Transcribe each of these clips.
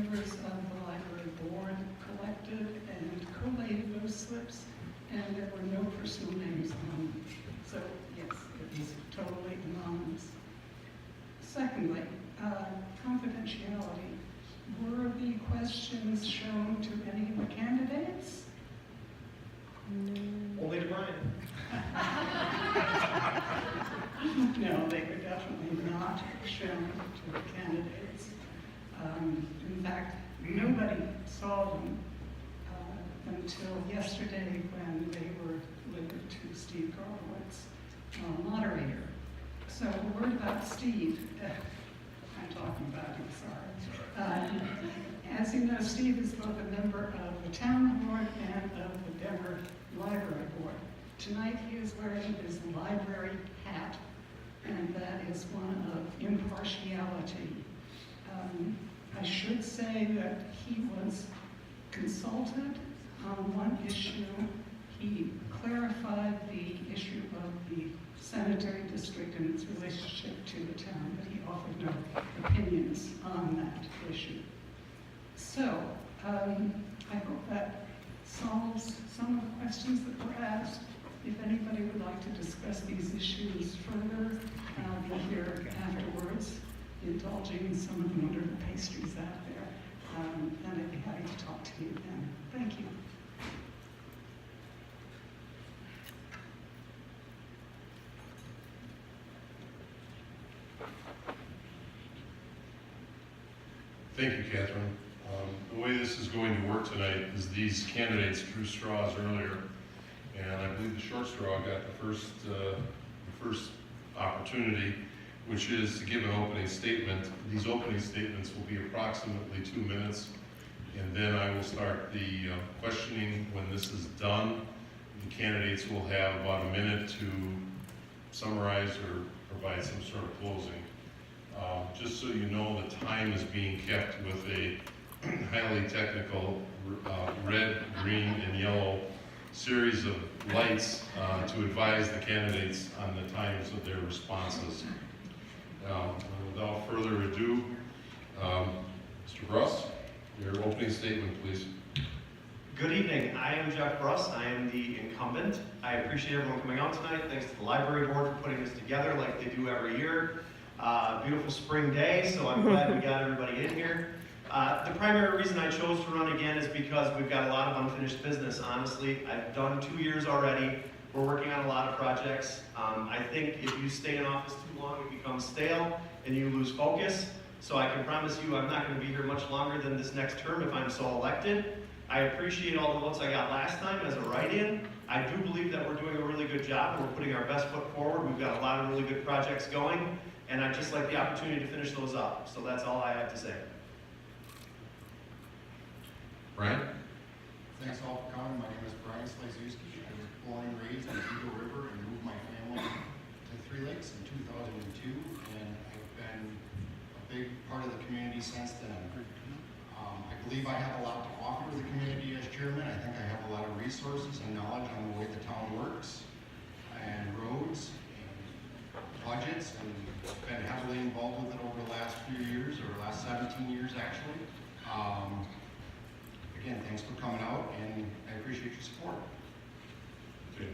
members of the library board collected and collated those slips, and there were no personal names on them. So yes, it was totally anonymous. Secondly, confidentiality. Were the questions shown to any of the candidates? Only to Brian. No, they were definitely not shown to the candidates. In fact, nobody saw them until yesterday when they were delivered to Steve Garowitz, moderator. So a word about Steve. I'm talking about him, sorry. As you know, Steve is both a member of the town board and of the Demmer Library Board. Tonight he is wearing his library hat, and that is one of impartiality. I should say that he was consulted on one issue. He clarified the issue of the sanitary district and its relationship to the town, but he offered no opinions on that issue. So, I hope that solves some of the questions that were asked. If anybody would like to discuss these issues further, I'll be here afterwards, indulging in some of the wonderful pastries out there, and I'd be happy to talk to you then. Thank you. Thank you, Catherine. The way this is going to work tonight is these candidates drew straws earlier, and I believe the short straw got the first opportunity, which is to give an opening statement. These opening statements will be approximately 2 minutes, and then I will start the questioning. When this is done, the candidates will have about a minute to summarize or provide some sort of closing. Just so you know, the time is being kept with a highly technical red, green, and yellow series of lights to advise the candidates on the times of their responses. Without further ado, Mr. Bruss, your opening statement, please. Good evening. I am Jeff Bruss. I am the incumbent. I appreciate everyone coming out tonight. Thanks to the library board for putting this together like they do every year. Beautiful spring day, so I'm glad we got everybody in here. The primary reason I chose to run again is because we've got a lot of unfinished business, honestly. I've done 2 years already. We're working on a lot of projects. I think if you stay in office too long, it becomes stale and you lose focus. So I can promise you I'm not going to be here much longer than this next term if I'm so elected. I appreciate all the votes I got last time as a write-in. I do believe that we're doing a really good job and we're putting our best foot forward. We've got a lot of really good projects going, and I'd just like the opportunity to finish those up. So that's all I have to say. Brian? Thanks all for coming. My name is Brain Slizewski. I was born and raised on the Eagle River and moved my family to Three Lakes in 2002, and I've been a big part of the community since then. I believe I have a lot to offer to the community as chairman. I think I have a lot of resources and knowledge on the way the town works, and roads, and budgets, and been heavily involved with it over the last few years, or the last 17 years actually. Again, thanks for coming out, and I appreciate your support. Okay.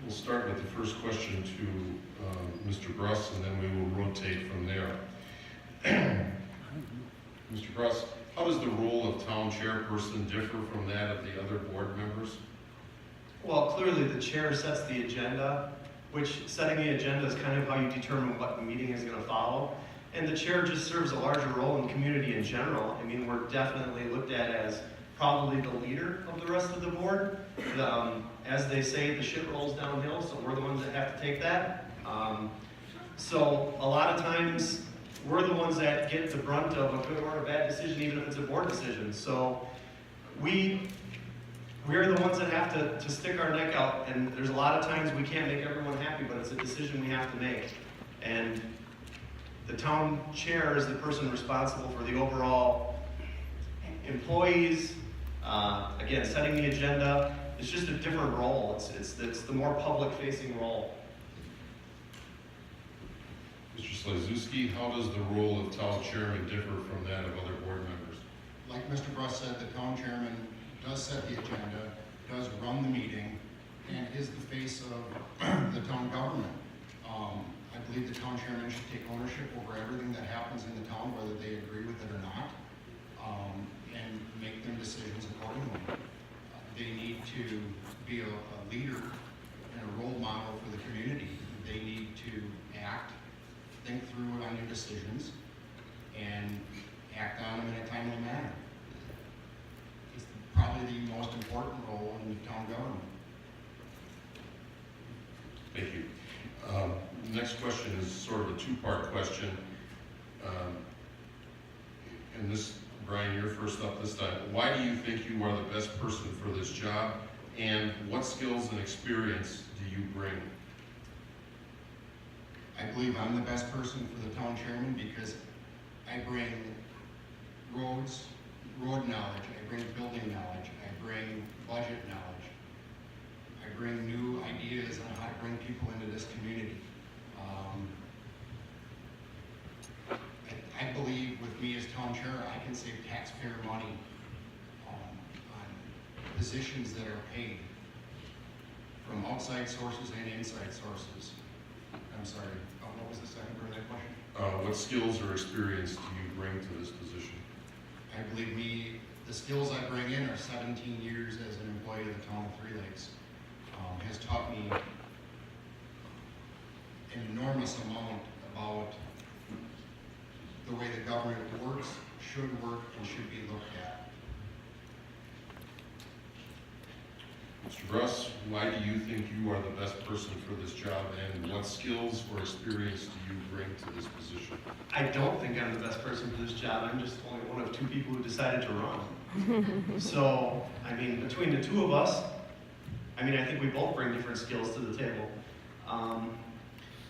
We'll start with the first question to Mr. Bruss, and then we will rotate from there. Mr. Bruss, how does the role of town chairperson differ from that of the other board members? Well, clearly the chair sets the agenda, which setting the agenda is kind of how you determine what the meeting is going to follow. And the chair just serves a larger role in the community in general. I mean, we're definitely looked at as probably the leader of the rest of the board. As they say, the ship rolls downhill, so we're the ones that have to take that. So a lot of times, we're the ones that get the brunt of a good or a bad decision, even if it's a board decision. So we're the ones that have to stick our neck out, and there's a lot of times we can't make everyone happy, but it's a decision we have to make. And the town chair is the person responsible for the overall employees, again, setting the agenda. It's just a different role. It's the more public-facing role. Mr. Slizewski, how does the role of town chairman differ from that of other board members? Like Mr. Bruss said, the town chairman does set the agenda, does run the meeting, and is the face of the town government. I believe the town chairman should take ownership over everything that happens in the town, whether they agree with it or not, and make them decisions accordingly. They need to be a leader and a role model for the community. They need to act, think through on their decisions, and act on them in a timely manner. It's probably the most important role in town government. Thank you. Next question is sort of a two-part question. And this, Brian, you're first up this time. Why do you think you are the best person for this job? And what skills and experience do you bring? I believe I'm the best person for the town chairman because I bring road knowledge, I bring building knowledge, I bring budget knowledge, I bring new ideas on how to bring people into this community. I believe with me as town chair, I can save taxpayer money on positions that are paid from outside sources and inside sources. I'm sorry, what was the second part of that question? What skills or experience do you bring to this position? I believe the skills I bring in are 17 years as an employee of the town of Three Lakes. Has taught me an enormous amount about the way the government works, should work, and should be looked at. Mr. Bruss, why do you think you are the best person for this job, and what skills or experience do you bring to this position? I don't think I'm the best person for this job. I'm just only one of two people who decided to run. So, I mean, between the two of us, I think we both bring different skills to the table.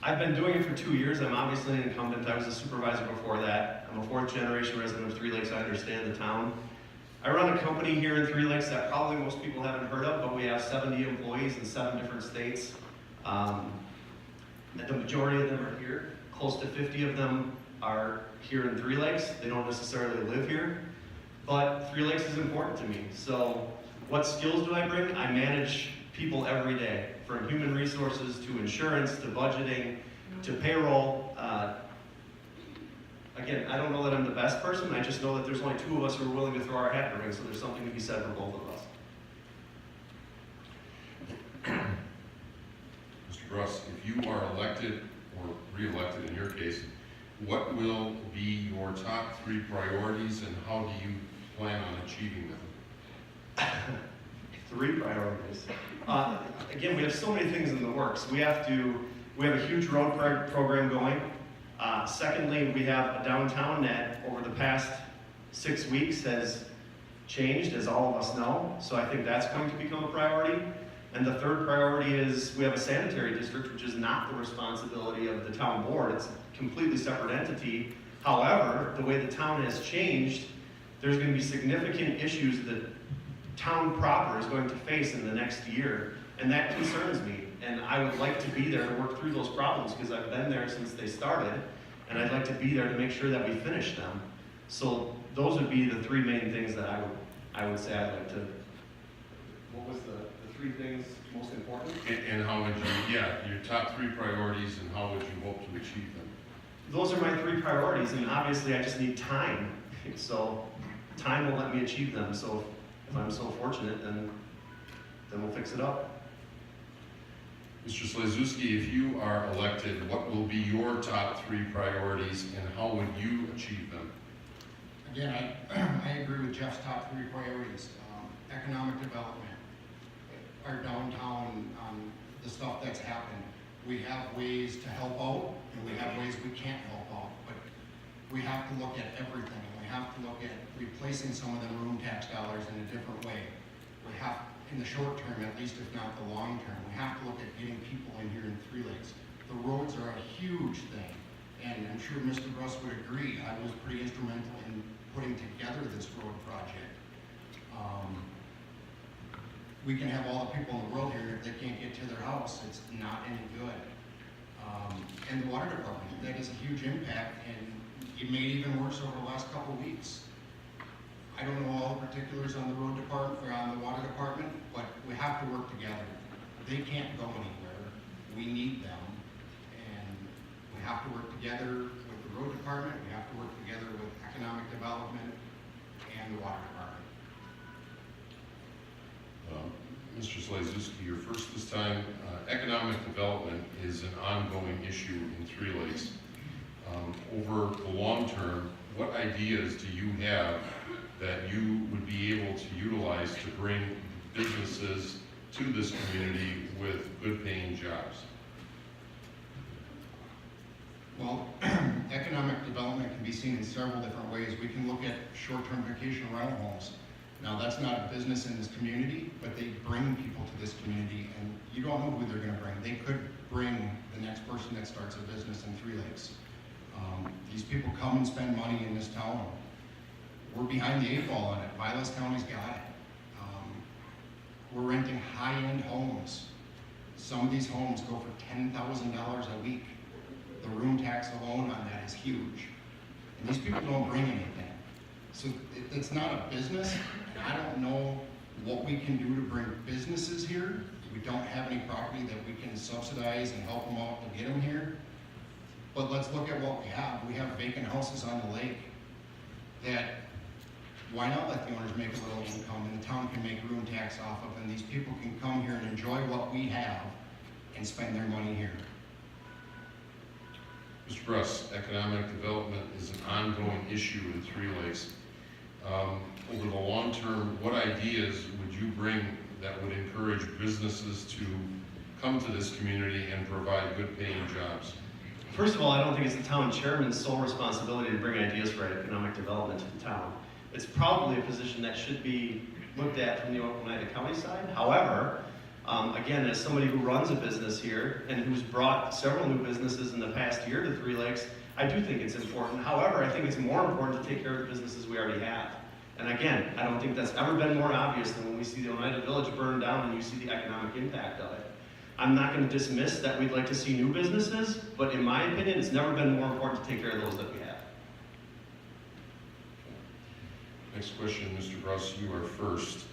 I've been doing it for 2 years. I'm obviously an incumbent. I was a supervisor before that. I'm a fourth generation resident of Three Lakes. I understand the town. I run a company here in Three Lakes that probably most people haven't heard of, but we have 70 employees in 7 different states. The majority of them are here. Close to 50 of them are here in Three Lakes. They don't necessarily live here, but Three Lakes is important to me. So what skills do I bring? I manage people every day, from human resources to insurance to budgeting to payroll. Again, I don't know that I'm the best person. I just know that there's only 2 of us who are willing to throw our hat in the ring, so there's something to be said for both of us. Mr. Bruss, if you are elected or re-elected in your case, what will be your top 3 priorities and how do you plan on achieving them? 3 priorities. Again, we have so many things in the works. We have a huge road program going. Secondly, we have a downtown that over the past 6 weeks has changed, as all of us know. So I think that's going to become a priority. And the third priority is we have a sanitary district, which is not the responsibility of the town board. It's a completely separate entity. However, the way the town has changed, there's going to be significant issues that town proper is going to face in the next year. And that concerns me. And I would like to be there to work through those problems because I've been there since they started. And I'd like to be there to make sure that we finish them. So those would be the 3 main things that I would say I'd like to. What was the 3 things most important? And how would you, your top 3 priorities and how would you hope to achieve them? Those are my 3 priorities, and obviously I just need time. So time will let me achieve them. So if I'm so fortunate, then we'll fix it up. Mr. Slizewski, if you are elected, what will be your top 3 priorities and how would you achieve them? Again, I agree with Jeff's top 3 priorities. Economic development, our downtown, the stuff that's happened. We have ways to help out and we have ways we can't help out, but we have to look at everything. We have to look at replacing some of the room tax dollars in a different way. We have, in the short term at least, if not the long term, we have to look at getting people in here in Three Lakes. The roads are a huge thing, and I'm sure Mr. Bruss would agree. I was pretty instrumental in putting together this road project. We can have all the people in the world here, and if they can't get to their house, it's not any good. And the water department, that is a huge impact, and it made it even worse over the last couple of weeks. I don't know all the particulars on the road department or on the water department, but we have to work together. They can't go anywhere. We need them, and we have to work together with the road department. We have to work together with economic development and the water department. Mr. Slizewski, you're first this time. Economic development is an ongoing issue in Three Lakes. Over the long term, what ideas do you have that you would be able to utilize to bring businesses to this community with good paying jobs? Well, economic development can be seen in several different ways. We can look at short-term vacation rental homes. Now, that's not a business in this community, but they bring people to this community, and you don't know who they're going to bring. They could bring the next person that starts a business in Three Lakes. These people come and spend money in this town. We're behind the 8 ball on it. Vilas County's got it. We're renting high-end homes. Some of these homes go for $10,000 a week. The room tax alone on that is huge. And these people don't bring anything. So it's not a business, and I don't know what we can do to bring businesses here. We don't have any property that we can subsidize and help them out to get them here. But let's look at what we have. We have vacant houses on the lake that, why not let the owners make a little income, and the town can make room tax off of, and these people can come here and enjoy what we have and spend their money here. Mr. Bruss, economic development is an ongoing issue in Three Lakes. Over the long term, what ideas would you bring that would encourage businesses to come to this community and provide good paying jobs? First of all, I don't think it's the town chairman's sole responsibility to bring ideas for economic development to the town. It's probably a position that should be looked at from the Oneida County side. However, again, as somebody who runs a business here and who's brought several new businesses in the past year to Three Lakes, I do think it's important. However, I think it's more important to take care of the businesses we already have. And again, I don't think that's ever been more obvious than when we see the Oneida Village burn down and you see the economic impact of it. I'm not going to dismiss that we'd like to see new businesses, but in my opinion, it's never been more important to take care of those that we have. Next question, Mr. Bruss, you are first.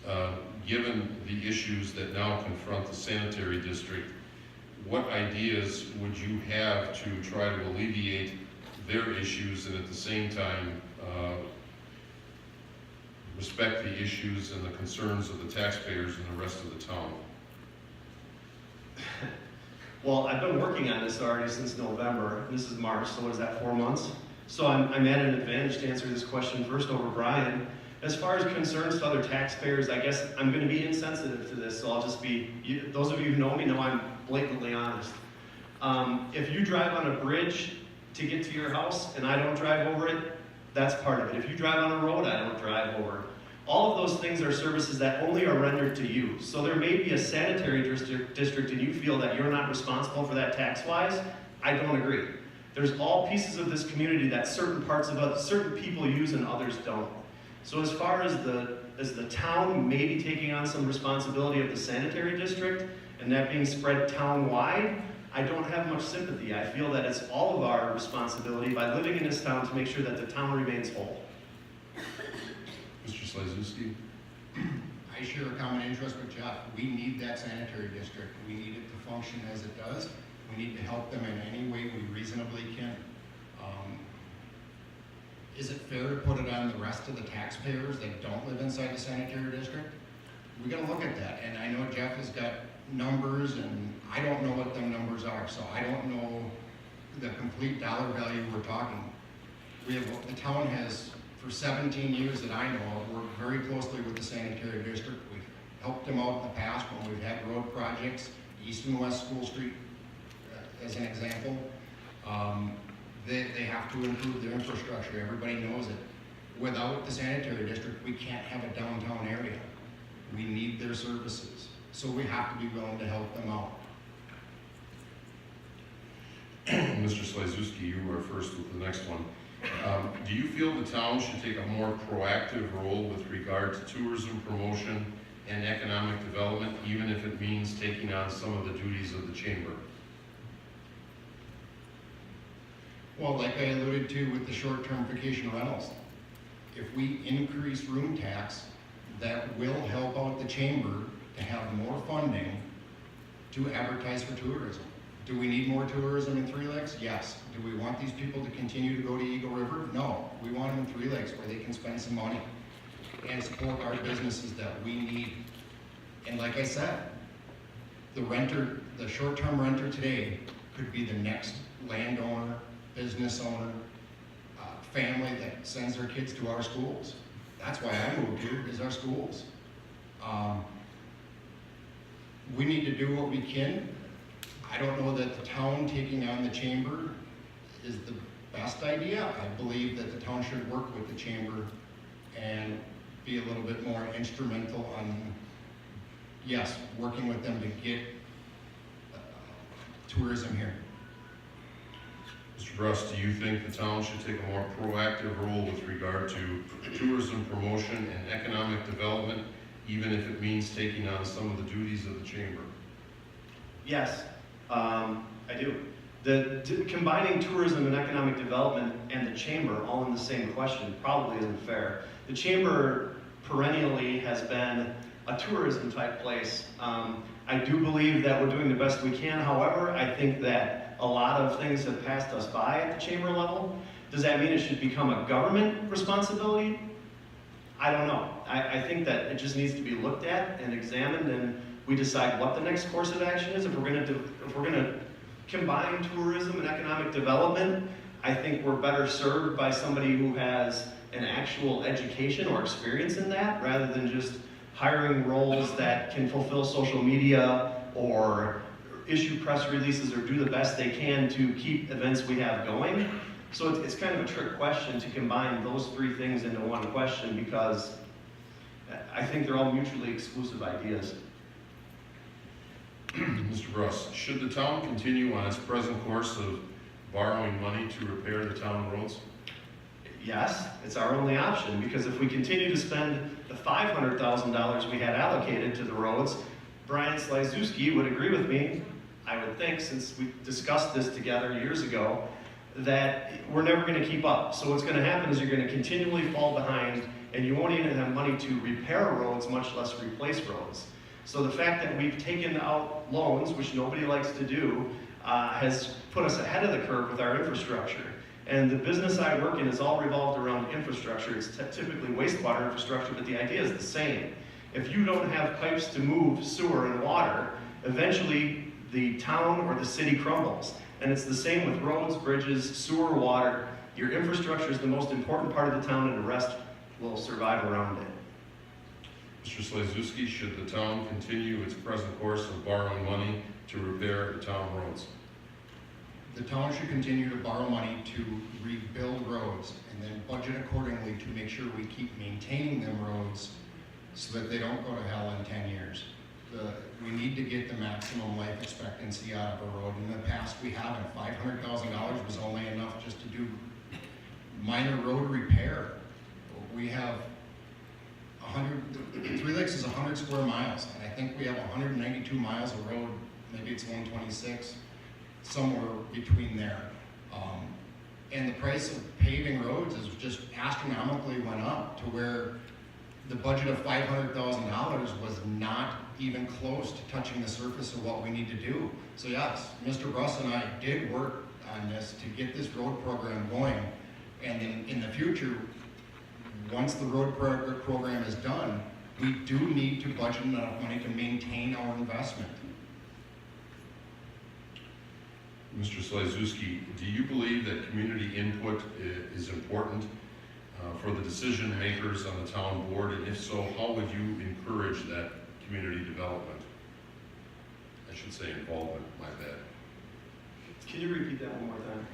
Given the issues that now confront the sanitary district, what ideas would you have to try to alleviate their issues and at the same time respect the issues and the concerns of the taxpayers and the rest of the town? Well, I've been working on this already since November. This is March, so what is that, 4 months? So I'm at an advantage to answer this question first over Brian. As far as concerns to other taxpayers, I guess I'm going to be insensitive to this, so I'll just be, those of you who know me know I'm blatantly honest. If you drive on a bridge to get to your house and I don't drive over it, that's part of it. If you drive on a road, I don't drive over it. All of those things are services that only are rendered to you. So there may be a sanitary district and you feel that you're not responsible for that tax-wise. I don't agree. There's all pieces of this community that certain parts of it, certain people use and others don't. So as far as the town maybe taking on some responsibility of the sanitary district and that being spread town-wide, I don't have much sympathy. I feel that it's all of our responsibility by living in this town to make sure that the town remains whole. Mr. Slizewski? I share a common interest with Jeff. We need that sanitary district. We need it to function as it does. We need to help them in any way we reasonably can. Is it fair to put it on the rest of the taxpayers that don't live inside the sanitary district? We gotta look at that, and I know Jeff has got numbers, and I don't know what them numbers are, so I don't know the complete dollar value we're talking. The town has, for 17 years that I know of, worked very closely with the sanitary district. We've helped them out in the past when we've had road projects, East and West School Street, as an example. They have to improve their infrastructure. Everybody knows it. Without the sanitary district, we can't have a downtown area. We need their services. So we have to be willing to help them out. Mr. Slizewski, you are first with the next one. Do you feel the town should take a more proactive role with regard to tourism promotion and economic development, even if it means taking on some of the duties of the chamber? Well, like I alluded to with the short-term vacation rentals, if we increase room tax, that will help out the chamber to have more funding to advertise for tourism. Do we need more tourism in Three Lakes? Yes. Do we want these people to continue to go to Eagle River? No. We want them in Three Lakes where they can spend some money and support our businesses that we need. And like I said, the renter, the short-term renter today could be the next landowner, business owner, family that sends their kids to our schools. That's why I moved here, is our schools. We need to do what we can. I don't know that the town taking on the chamber is the best idea. I believe that the town should work with the chamber and be a little bit more instrumental on, yes, working with them to get tourism here. Mr. Bruss, do you think the town should take a more proactive role with regard to tourism promotion and economic development, even if it means taking on some of the duties of the chamber? Yes, I do. Combining tourism and economic development and the chamber all in the same question probably isn't fair. The chamber perennially has been a tourism type place. I do believe that we're doing the best we can. However, I think that a lot of things have passed us by at the chamber level. Does that mean it should become a government responsibility? I don't know. I think that it just needs to be looked at and examined, and we decide what the next course of action is. If we're going to combine tourism and economic development, I think we're better served by somebody who has an actual education or experience in that, rather than just hiring roles that can fulfill social media or issue press releases or do the best they can to keep events we have going. So it's kind of a trick question to combine those three things into one question, because I think they're all mutually exclusive ideas. Mr. Bruss, should the town continue on its present course of borrowing money to repair the town roads? Yes, it's our only option, because if we continue to spend the $500,000 we had allocated to the roads, Brain Slizewski would agree with me, I would think, since we discussed this together years ago, that we're never going to keep up. So what's going to happen is you're going to continually fall behind, and you won't even have money to repair roads, much less replace roads. So the fact that we've taken out loans, which nobody likes to do, has put us ahead of the curve with our infrastructure. And the business I work in is all revolved around infrastructure. It's typically wastewater infrastructure, but the idea is the same. If you don't have pipes to move sewer and water, eventually the town or the city crumbles. And it's the same with roads, bridges, sewer, water. Your infrastructure is the most important part of the town, and the rest will survive around it. Mr. Slizewski, should the town continue its present course of borrowing money to repair the town roads? The town should continue to borrow money to rebuild roads and then budget accordingly to make sure we keep maintaining them roads so that they don't go to hell in 10 years. We need to get the maximum life expectancy out of a road. In the past, we haven't. $500,000 was only enough just to do minor road repair. We have 3 Lakes is 100 square miles, and I think we have 192 miles of road, maybe it's 126, somewhere between there. And the price of paving roads is just astronomically went up to where the budget of $500,000 was not even close to touching the surface of what we need to do. So yes, Mr. Bruss and I did work on this to get this road program going. And then in the future, once the road program is done, we do need to budget enough money to maintain our investment. Mr. Slizewski, do you believe that community input is important for the decision makers on the town board? And if so, how would you encourage that community development? I should say involvement, my bad. Can you repeat that one more time?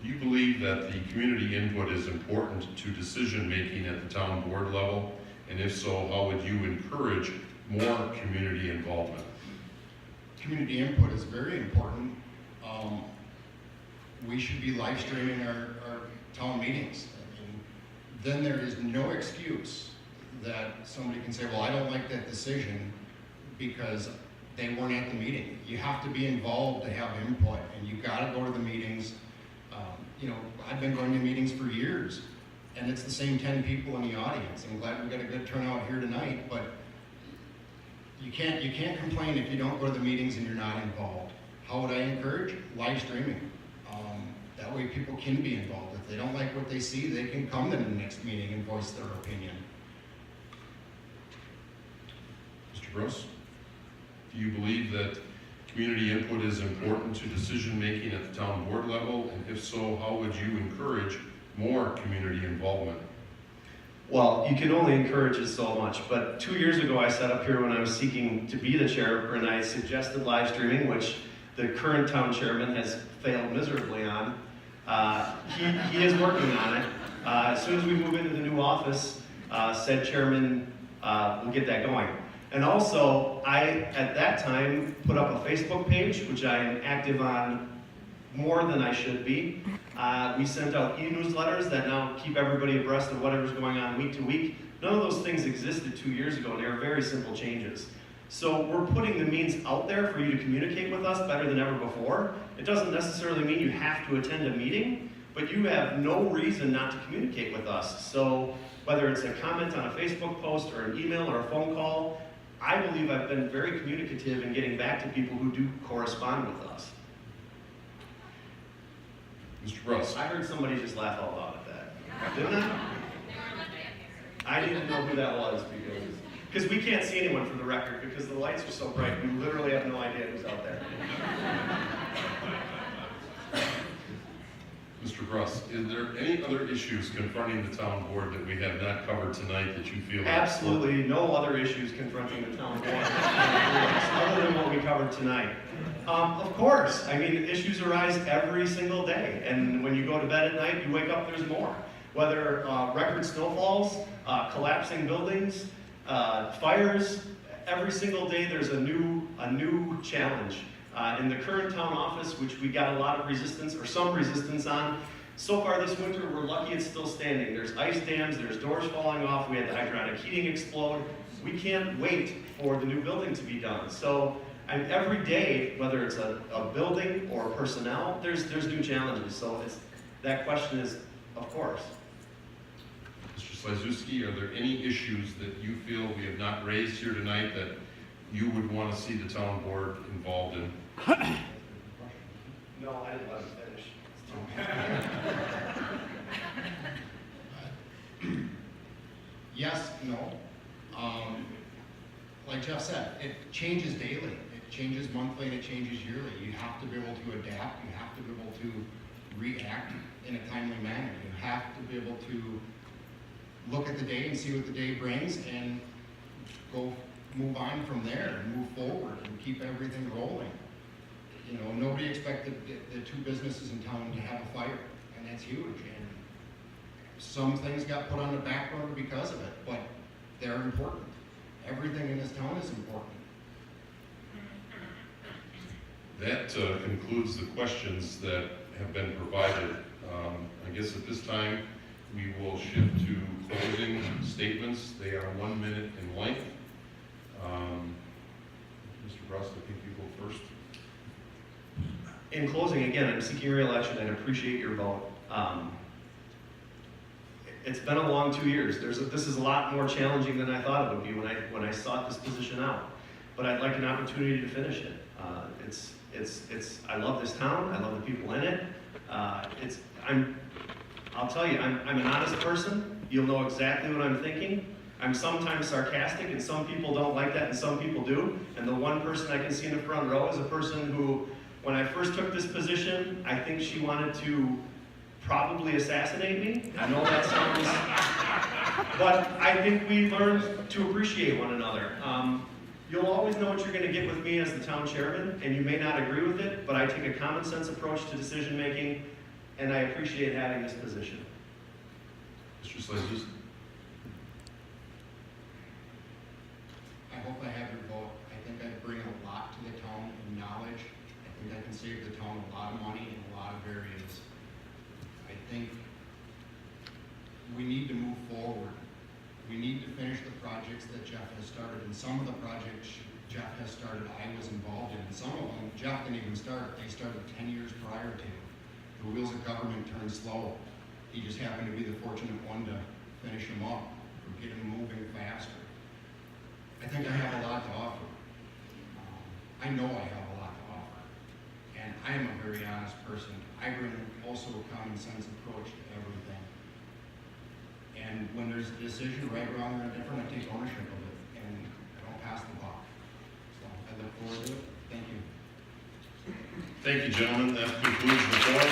Do you believe that the community input is important to decision making at the town board level? And if so, how would you encourage more community involvement? Community input is very important. We should be live streaming our town meetings. I mean, then there is no excuse that somebody can say, well, I don't like that decision because they weren't at the meeting. You have to be involved to have input, and you gotta go to the meetings. You know, I've been going to meetings for years, and it's the same 10 people in the audience. I'm glad we got a good turnout here tonight, but you can't complain if you don't go to the meetings and you're not involved. How would I encourage? Live streaming. That way people can be involved. If they don't like what they see, they can come to the next meeting and voice their opinion. Mr. Bruss, do you believe that community input is important to decision-making at the town board level? And if so, how would you encourage more community involvement? Well, you can only encourage it so much, but 2 years ago I sat up here when I was seeking to be the chair and I suggested live streaming, which the current town chairman has failed miserably on. He is working on it. As soon as we move into the new office, said chairman will get that going. And also, I, at that time, put up a Facebook page, which I am active on more than I should be. We sent out e-newsletters that now keep everybody abreast of whatever's going on week to week. None of those things existed 2 years ago, and they were very simple changes. So we're putting the means out there for you to communicate with us better than ever before. It doesn't necessarily mean you have to attend a meeting, but you have no reason not to communicate with us. So whether it's a comment on a Facebook post or an email or a phone call, I believe I've been very communicative in getting back to people who do correspond with us. Mr. Bruss? I heard somebody just laugh out loud at that. Didn't I? I didn't know who that was because we can't see anyone for the record because the lights are so bright. We literally have no idea who's out there. Mr. Bruss, is there any other issues confronting the town board that we have not covered tonight that you feel are Absolutely no other issues confronting the town board other than what we covered tonight. Of course, I mean, issues arise every single day, and when you go to bed at night, you wake up, there's more. Whether record snowfalls, collapsing buildings, fires, every single day there's a new challenge. In the current town office, which we got a lot of resistance, or some resistance on, so far this winter, we're lucky it's still standing. There's ice dams, there's doors falling off, we had the hydronic heating explode. We can't wait for the new building to be done. So every day, whether it's a building or personnel, there's new challenges. So that question is, of course. Mr. Slizewski, are there any issues that you feel we have not raised here tonight that you would want to see the town board involved in? No, I didn't let him finish. Yes, no. Like Jeff said, it changes daily. It changes monthly and it changes yearly. You have to be able to adapt. You have to be able to react in a timely manner. You have to be able to look at the day and see what the day brings and move on from there and move forward and keep everything rolling. You know, nobody expected the two businesses in town to have a fire, and that's huge. And some things got put on the back burner because of it, but they're important. Everything in this town is important. That concludes the questions that have been provided. I guess at this time, we will shift to closing statements. They are 1 minute in length. Mr. Bruss, I think you go first. In closing, again, I'm seeking re-election and appreciate your vote. It's been a long 2 years. This is a lot more challenging than I thought it would be when I sought this position out. But I'd like an opportunity to finish it. I love this town. I love the people in it. I'll tell you, I'm an honest person. You'll know exactly what I'm thinking. I'm sometimes sarcastic, and some people don't like that, and some people do. And the one person I can see in the front row is a person who, when I first took this position, I think she wanted to probably assassinate me. I know that sounds, but I think we learned to appreciate one another. You'll always know what you're going to get with me as the town chairman, and you may not agree with it, but I take a common sense approach to decision making, and I appreciate having this position. Mr. Slizewski. I hope I have your vote. I think I bring a lot to the town in knowledge. I think I can save the town a lot of money in a lot of areas. I think we need to move forward. We need to finish the projects that Jeff has started, and some of the projects Jeff has started, I was involved in. Some of them, Jeff didn't even start. They started 10 years prior to. The wheels of government turn slow. He just happened to be the fortunate one to finish them up or get them moving faster. I think I have a lot to offer. I know I have a lot to offer. And I am a very honest person. I bring also a common sense approach to everything. And when there's a decision, right, wrong, or indifferent, I take ownership of it and I don't pass the buck. So I look forward to it. Thank you. Thank you, gentlemen. That concludes the forum.